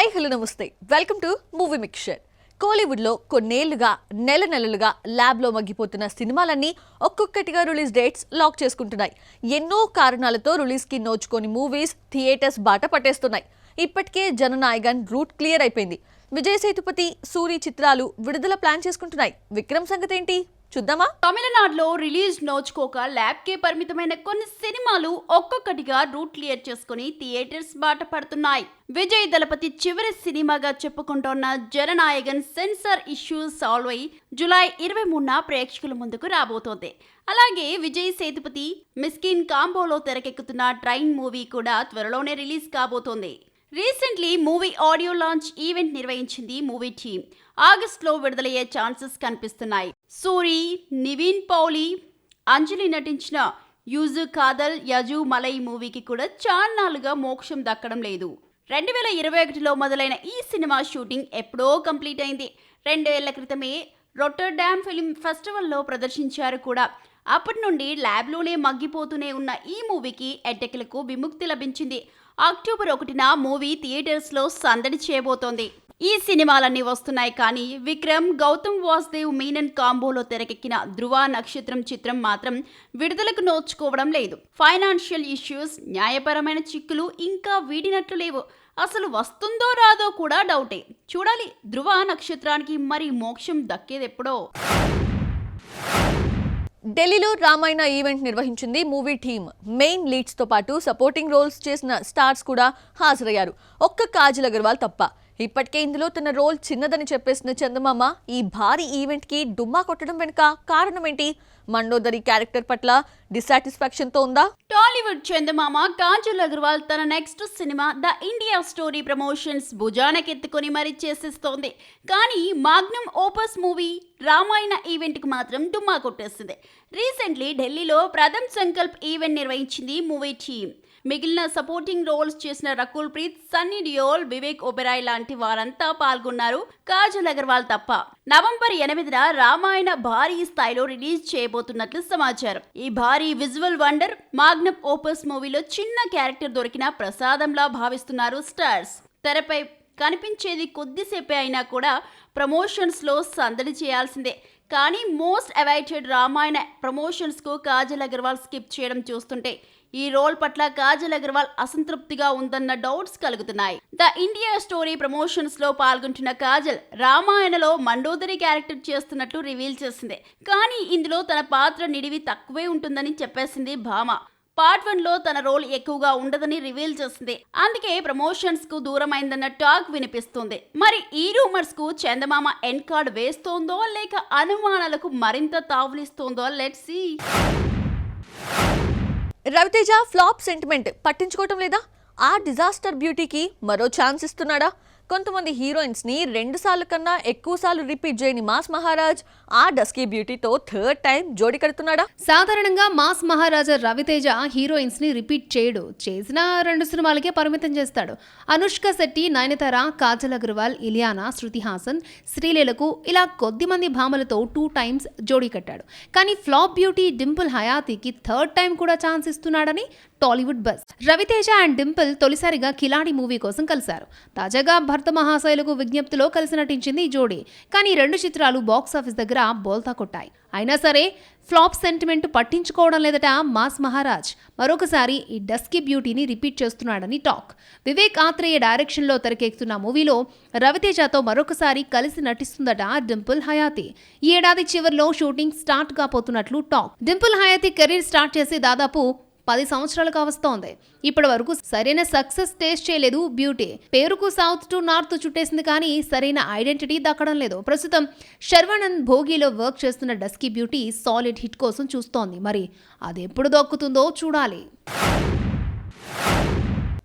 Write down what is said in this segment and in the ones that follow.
Hi hello నమస్తే welcome to movie mixture. కోలీవుడ్లో కొన్నేళ్లుగా నెలలుగా ల్యాబ్లో మగ్గిపోతున్న సినిమాలన్నీ ఒక్కొక్కటిగా రిలీజ్ డేట్స్ లాక్ చేసుకుంటున్నాయి. ఎన్నో కారణాలతో రిలీజ్కి నోచుకొని మూవీస్ థియేటర్స్ బాట పట్టేస్తున్నాయి. ఇప్పటికే జననాయగన్ రూట్ క్లియర్ అయిపోయింది. విజయ్ సేతుపతి, సూరి చిత్రాలు విడుదల ప్లాన్ చేసుకుంటున్నాయి. విక్రమ్ సంగతి ఏంటి చూద్దామా? తమిళనాడులో రిలీజ్ నోచుకోక ల్యాబ్కే పరిమితమైన కొన్ని సినిమాలు ఒక్కొక్కటిగా రూట్ క్లియర్ చేసుకుని థియేటర్స్ బాట పడుతున్నాయి. విజయ్ దళపతి చివరి సినిమాగా చెప్పుకుంటోన్న జననాయగన్ సెన్సార్ ఇష్యూస్ సాల్వ్ అయి జూలై 23న ప్రేక్షకుల ముందుకు రాబోతోంది. అలాగే విజయ్ సేతుపతి మిస్కిన్ కాంబోలో తెరకెక్కుతున్న ట్రైన్ మూవీ కూడా త్వరలోనే రిలీజ్ కాబోతోంది. Recently movie audio launch event నిర్వహించింది మూవీ టీమ్. ఆగస్టులో విడుదలయ్యే ఛాన్సెస్ కనిపిస్తున్నాయి. సూరి, నివిన్ పౌలి, అంజలి నటించిన యూజు కాదల్ యజు మలై మూవీకి కూడా చాన్నాళ్లుగా మోక్షం దక్కడం లేదు. 2021లో మొదలైన ఈ సినిమా షూటింగ్ ఎప్పుడో కంప్లీట్ అయింది. 2 ఏళ్ల క్రితమే రొట్టర్డామ్ ఫిల్మ్ ఫెస్టివల్లో ప్రదర్శించారు కూడా. అప్పటి నుండి ల్యాబ్లోనే మగ్గిపోతూనే ఉన్న ఈ మూవీకి ఎట్టెకలకు విముక్తి లభించింది. అక్టోబర్ 1న మూవీ థియేటర్స్లో సందడి చేయబోతోంది. ఈ సినిమాలన్నీ వస్తున్నాయి కానీ విక్రమ్, గౌతమ్ వాసుదేవ్ మీనన్ కాంబోలో తెరకెక్కిన ధృవ నక్షత్రం చిత్రం మాత్రం విడుదలకు నోచుకోవడం లేదు. ఫైనాన్షియల్ ఇష్యూస్, న్యాయపరమైన చిక్కులు ఇంకా వీడినట్లు లేవు. అసలు వస్తుందో రాదో కూడా డౌటే. చూడాలి ధృవ నక్షత్రానికి మరి మోక్షం దక్కేదెప్పుడో. ఢిల్లీలో రామాయణ ఈవెంట్ నిర్వహించింది మూవీ టీమ్. మెయిన్ లీడ్స్ తో పాటు సపోర్టింగ్ రోల్స్ చేసిన స్టార్స్ కూడా హాజరయ్యారు, ఒక్క కాజల్ అగర్వాల్ తప్ప. ఇప్పటికే ఇందులో తన రోల్ చిన్నదని చెప్పేసిన చందమామ ఈ భారీ ఈవెంట్ కి డుమ్మా కొట్టడం వెనుక కారణం ఏంటి? మండోదరి క్యారెక్టర్ పట్ల డిసాటిస్ఫాక్షన్ తో ఉందా? టాలీవుడ్ చందమామ కాజల్ అగర్వాల్ తన next cinema the India story promotions భుజానకెత్తుకొని మరీ చేసేస్తోంది. కానీ magnum opus movie Ramayana event కు మాత్రం డుమ్మా కొట్టేసింది. రీసెంట్లీ ఢిల్లీలో ప్రథమ్ సంకల్ప్ ఈవెంట్ నిర్వహించింది మూవీ టీమ్. మిగిలిన సపోర్టింగ్ రోల్స్ చేసిన రకుల్ ప్రీత్, సన్నీ డియోల్, వివేక్ ఒబెరాయ్ లాంటి వారంతా పాల్గొన్నారు, కాజల్ అగర్వాల్ తప్ప. నవంబర్ 8న రామాయణ భారీ స్థాయిలో రిలీజ్ చేయబోతున్నట్లు సమాచారం. ఈ భారీ విజువల్ వండర్ మాగ్నమ్ ఓపస్ మూవీలో చిన్న క్యారెక్టర్ దొరికిన ప్రసాదంలా భావిస్తున్నారు స్టార్స్. తెరపై కనిపించేది కొద్దిసేపే అయినా కూడా ప్రమోషన్స్ లో సందడి చేయాల్సిందే. కానీ మోస్ట్ అవైటెడ్ రామాయణ ప్రమోషన్స్ కు కాజల్ అగర్వాల్ స్కిప్ చేయడం చూస్తుంటే ఈ రోల్ పట్ల కాజల్ అగర్వాల్ అసంతృప్తిగా ఉందన్న డౌట్స్ కలుగుతున్నాయి. ద ఇండియా స్టోరీ ప్రమోషన్స్ లో పాల్గొంటున్న కాజల్ రామాయణలో మండోదరి క్యారెక్టర్ చేస్తున్నట్లు రివీల్ చేసింది. కానీ ఇందులో తన పాత్ర నిడివి తక్కువే ఉంటుందని చెప్పేసింది భామ. పార్ట్ 1లో తన రోల్ ఎక్కువగా ఉండదని రివీల్ చేసింది. అందుకే ప్రమోషన్స్ కు దూరమైందన్న టాక్ వినిపిస్తుంది. మరి ఈ రూమర్స్ కు చందమామ ఎండ్ కార్డ్ వేస్తోందో లేక అనుమానాలకు మరింత తావులిస్తోందో let's see. Ravi Teja flop sentiment పట్టించుకోవటం లేదా? ఆ డిజాస్టర్ బ్యూటీకి మరో ఛాన్స్ ఇస్తున్నాడా? కొంతమంది హీరోయిన్స్ ని 2 సార్లు కన్నా ఎక్కువ సార్లు రిపీట్ చేయని మాస్ మహారాజ్ ఆ డస్కీ బ్యూటీతో థర్డ్ టైం జోడి కడుతున్నాడా? సాధారణంగా మాస్ మహారాజా రవితేజ హీరోయిన్స్ ని రిపీట్ చేయడు, చేసిన 2 సినిమాలకే పరిమితం చేస్తాడు. అనుష్క శెట్టి, నయనతార, కాజల్ అగర్వాల్, ఇలియానా, శృతి హాసన్, శ్రీలీలకు ఇలా కొద్ది మంది భామలతో 2 టైమ్స్ జోడీ కట్టాడు. కానీ ఫ్లాప్ బ్యూటీ డింపుల్ హయాతీకి థర్డ్ టైం కూడా ఛాన్స్ ఇస్తున్నాడని Tollywood buzz. Ravi Teja and Dimple తొలిసారిగా కిలాడి మూవీ కోసం కలిశారు. తాజాగా భర్త మహాశైలకు విజ్ఞప్తిలో కలిసి నటించింది ఈ జోడీ. కానీ 2 చిత్రాలు బాక్సాఫీస్ దగ్గర బోల్తా కొట్టాయి. అయినా సరే ఫ్లాప్ సెంటిమెంట్ పట్టించుకోవడం లేదట మాస్ మహారాజ్. మరొకసారి ఈ డస్కీ బ్యూటీని రిపీట్ చేస్తున్నాడని టాక్. వివేక్ ఆత్రేయ డైరెక్షన్లో తెరకెక్కుతున్న మూవీలో రవితేజతో మరొకసారి కలిసి నటిస్తుందట డింపుల్ హయాతి. ఈ ఏడాది చివరిలో షూటింగ్ స్టార్ట్ కాబోతున్నట్లు talk. Dimple Hayathi career start చేసి దాదాపు 10 సంవత్సరాలు కావస్తోంది. ఇప్పటి వరకు సరైన సక్సెస్ టేస్ట్ చేయలేదు బ్యూటీ. పేరుకు సౌత్ టు నార్త్ చుట్టేసింది కానీ సరైన ఐడెంటిటీ దక్కడం లేదు. ప్రస్తుతం శర్వానంద్ భోగిలో వర్క్ చేస్తున్న డస్కీ బ్యూటీ సాలిడ్ హిట్ కోసం చూస్తోంది. మరి అది ఎప్పుడు దక్కుతుందో చూడాలి.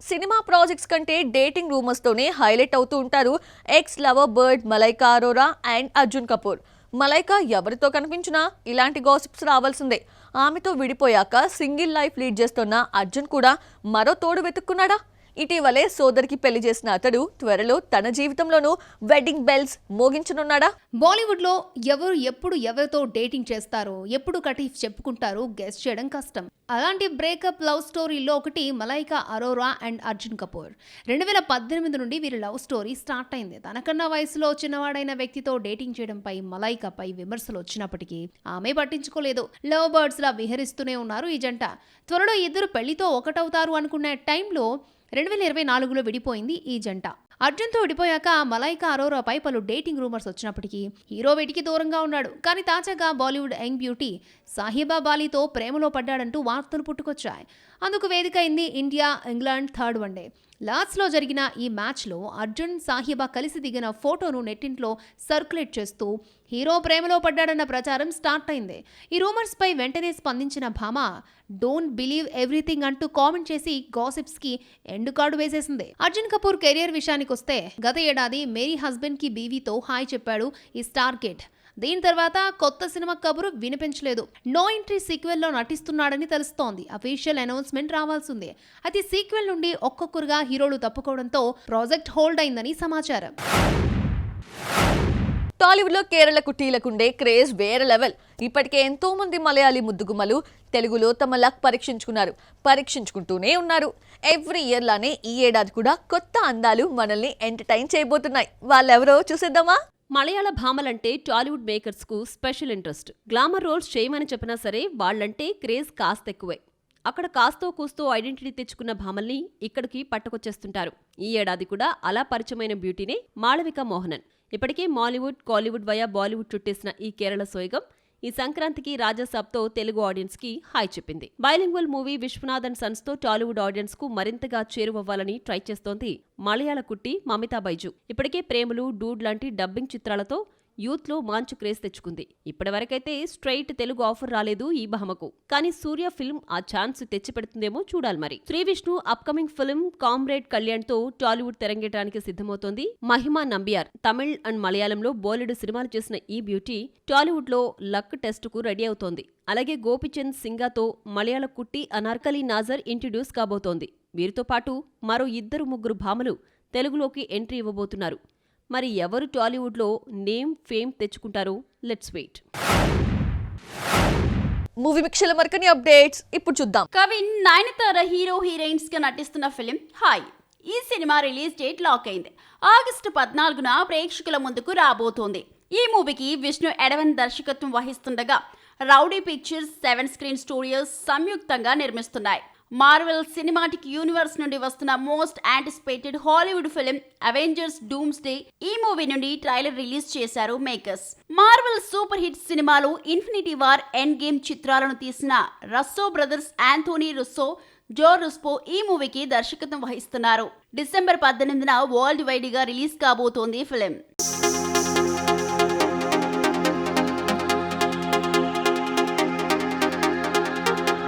సినిమా ప్రాజెక్ట్స్ కంటే డేటింగ్ రూమర్స్ తోనే హైలైట్ అవుతూ ఉంటారు ex lover bird Malaika Arora and Arjun Kapoor. Malaika ఎవరితో కనిపించినా ఇలాంటి గాసిప్స్ రావాల్సిందే. ఆమెతో విడిపోయాక సింగిల్ లైఫ్ లీడ్ చేస్తున్న అర్జున్ కూడా మరో తోడు వెతుక్కున్నాడా? ఇటీవలే సోదరికి పెళ్లి చేసిన అతడు త్వరలో తన జీవితంలోనూ వెడ్డింగ్ బెల్స్ మోగించనున్నాడా? బాలీవుడ్ లో ఎవరు ఎప్పుడు ఎవరితో డేటింగ్ చేస్తారో, ఎప్పుడు కటీఫ్ చెప్పుకుంటారో గెస్ చేయడం కష్టం. అలాంటి బ్రేకప్ లవ్ స్టోరీలో ఒకటి మలైకా అరోరా అండ్ అర్జున్ కపూర్. 2018 నుండి వీరి లవ్ స్టోరీ స్టార్ట్ అయింది. తనకన్నా వయసులో చిన్నవాడైన వ్యక్తితో డేటింగ్ చేయడంపై మలైకాపై విమర్శలు వచ్చినప్పటికీ ఆమె పట్టించుకోలేదు. లవ్ బర్డ్స్ లా విహరిస్తూనే ఉన్నారు ఈ జంట. త్వరలో ఇద్దరు పెళ్లితో ఒకటవుతారు అనుకునే టైంలో 2024లో విడిపోయింది ఈ జంట. అర్జున్తో విడిపోయాక మలైకా అరోరాపై పలు డేటింగ్ రూమర్స్ వచ్చినప్పటికీ హీరో వీటికి దూరంగా ఉన్నాడు. కానీ తాజాగా బాలీవుడ్ యంగ్ బ్యూటీ సాహిబా బాలీతో ప్రేమలో పడ్డాడంటూ వార్తలు పుట్టుకొచ్చాయి. అందుకు వేదిక అయింది ఇండియా ఇంగ్లాండ్ థర్డ్ వన్డే. లార్డ్స్లో జరిగిన ఈ మ్యాచ్లో అర్జున్ సాహిబా కలిసి దిగిన ఫోటోను నెట్టింట్లో సర్క్యులేట్ చేస్తూ హీరో ప్రేమలో పడ్డాడన్న ప్రచారం స్టార్ట్ అయింది. ఈ రూమర్స్పై వెంటనే స్పందించిన భామ డోంట్ బిలీవ్ ఎవ్రీథింగ్ అంటూ కామెంట్ చేసి గాసిప్స్ కి ఎండ్ కార్డు వేసేసింది. అర్జున్ కపూర్ కెరియర్ విషయానికి వస్తే గత ఏడాది మేరీ హస్బెండ్ కి బీవీతో హాయ్ చెప్పాడు ఈ స్టార్ కిడ్. దీని తర్వాత కొత్త సినిమా కబురు వినిపించలేదు. నో ఎంట్రీ సీక్వెల్ లో నటిస్తున్నాడని తెలుస్తోంది. అఫీషియల్ అనౌన్స్మెంట్ రావాల్సిందే. అయితే సీక్వెల్ నుండి ఒక్కొక్కరుగా హీరోలు తప్పుకోవడంతో ప్రాజెక్ట్ హోల్డ్ అయిందని సమాచారం. టాలీవుడ్ లో కేరళ కుటీలకుండే క్రేజ్ వేరే లెవెల్. ఇప్పటికే ఎంతో మంది మలయాళీ ముద్దుగుమ్మలు తెలుగులో తమ లక్ పరీక్షించుకుంటూనే ఉన్నారు. ఎవ్రీ ఇయర్ లానే ఈ ఏడాది కూడా కొత్త అందాలు మనల్ని ఎంటర్టైన్ చేయబోతున్నాయి. వాళ్ళెవరో చూసేద్దామా? మలయాళ భామలంటే టాలీవుడ్ మేకర్స్ కు స్పెషల్ ఇంట్రెస్ట్. గ్లామర్ రోల్స్ చేయమని చెప్పినా సరే వాళ్ళంటే క్రేజ్ కాస్త ఎక్కువే. అక్కడ కాస్తో కూస్తో ఐడెంటిటీ తెచ్చుకున్న భామల్ని ఇక్కడికి పట్టుకొచ్చేస్తుంటారు. ఈ ఏడాది కూడా అలా పరిచయమైన బ్యూటీనే మాళవిక మోహనన్. ఇప్పటికే మాలీవుడ్, కాలీవుడ్ వయా బాలీవుడ్ చుట్టేసిన ఈ కేరళ సోయగం ఈ సంక్రాంతికి రాజాసాబ్తో తెలుగు ఆడియన్స్ కి హాయ్ చెప్పింది. Bilingual movie Vishwanath and sons తో టాలీవుడ్ ఆడియన్స్ కు మరింతగా చేరువవ్వాలని ట్రై చేస్తోంది మలయాళ కుట్టి మమితా బైజు. ఇప్పటికే ప్రేమలు, డూడ్ లాంటి డబ్బింగ్ చిత్రాలతో యూత్ లో మంచి క్రేజ్ తెచ్చుకుంది. ఇప్పటివరకైతే స్ట్రైట్ తెలుగు ఆఫర్ రాలేదు ఈ భామకు. కానీ సూర్య ఫిల్మ్ ఆ ఛాన్స్ తెచ్చిపెడుతుందేమో చూడాలి మరి. Sri Vishnu upcoming film comrade Kalyan తో టాలీవుడ్ తెరంగేయడానికి సిద్ధమవుతోంది మహిమా నంబియార్. తమిళ్ అండ్ మలయాళంలో బోలెడు సినిమాలు చేసిన ఈ బ్యూటీ టాలీవుడ్ లో లక్ టెస్ట్ కు రెడీ అవుతోంది. అలాగే గోపిచంద్ సింగాతో మలయాళ కుట్టి అనార్కలి నాజర్ ఇంట్రడ్యూస్ కాబోతోంది. వీరితో పాటు మరో 2-3 భామలు తెలుగులోకి ఎంట్రీ ఇవ్వబోతున్నారు. మరి ఎవరు టాలీవుడ్ లో నేమ్ ఫేమ్ తెచ్చుకుంటారో లెట్స్ వెయిట్. మూవీ మిక్స్ల మరికొన్ని అప్డేట్స్ ఇప్పుడు చూద్దాం. కవిన్, నయనతార హీరో హీరోయిన్స్ గా నటిస్తున్న ఫిలిం హాయ్. ఈ సినిమా రిలీజ్ డేట్ లాక్ అయింది. ఆగస్టు 14న ప్రేక్షకుల ముందుకు రాబోతోంది. ఈ మూవీకి విష్ణు ఎడవన్ దర్శకత్వం వహిస్తుండగా రౌడీ పిక్చర్స్, 7 స్క్రీన్ స్టూడియోస్ సంయుక్తంగా నిర్మిస్తున్నాయి. మార్వెల్ సినిమాటిక్ యూనివర్స్ నుండి వస్తున్న most anticipated Hollywood film Avengers doomsday ఈ మూవీ నుండి ట్రైలర్ రిలీజ్ చేశారు మేకర్స్. మార్వెల్ సూపర్ హిట్ సినిమాలు ఇన్ఫినిటీ వార్, ఎండ్ గేమ్ చిత్రాలను తీసిన రస్సో బ్రదర్స్ ఆంథోనీ రుస్సో, జో రుస్పో ఈ మూవీకి దర్శకత్వం వహిస్తున్నారు. డిసెంబర్ 18న వరల్డ్ వైడ్ గా రిలీజ్ కాబోతోంది ఫిలిం.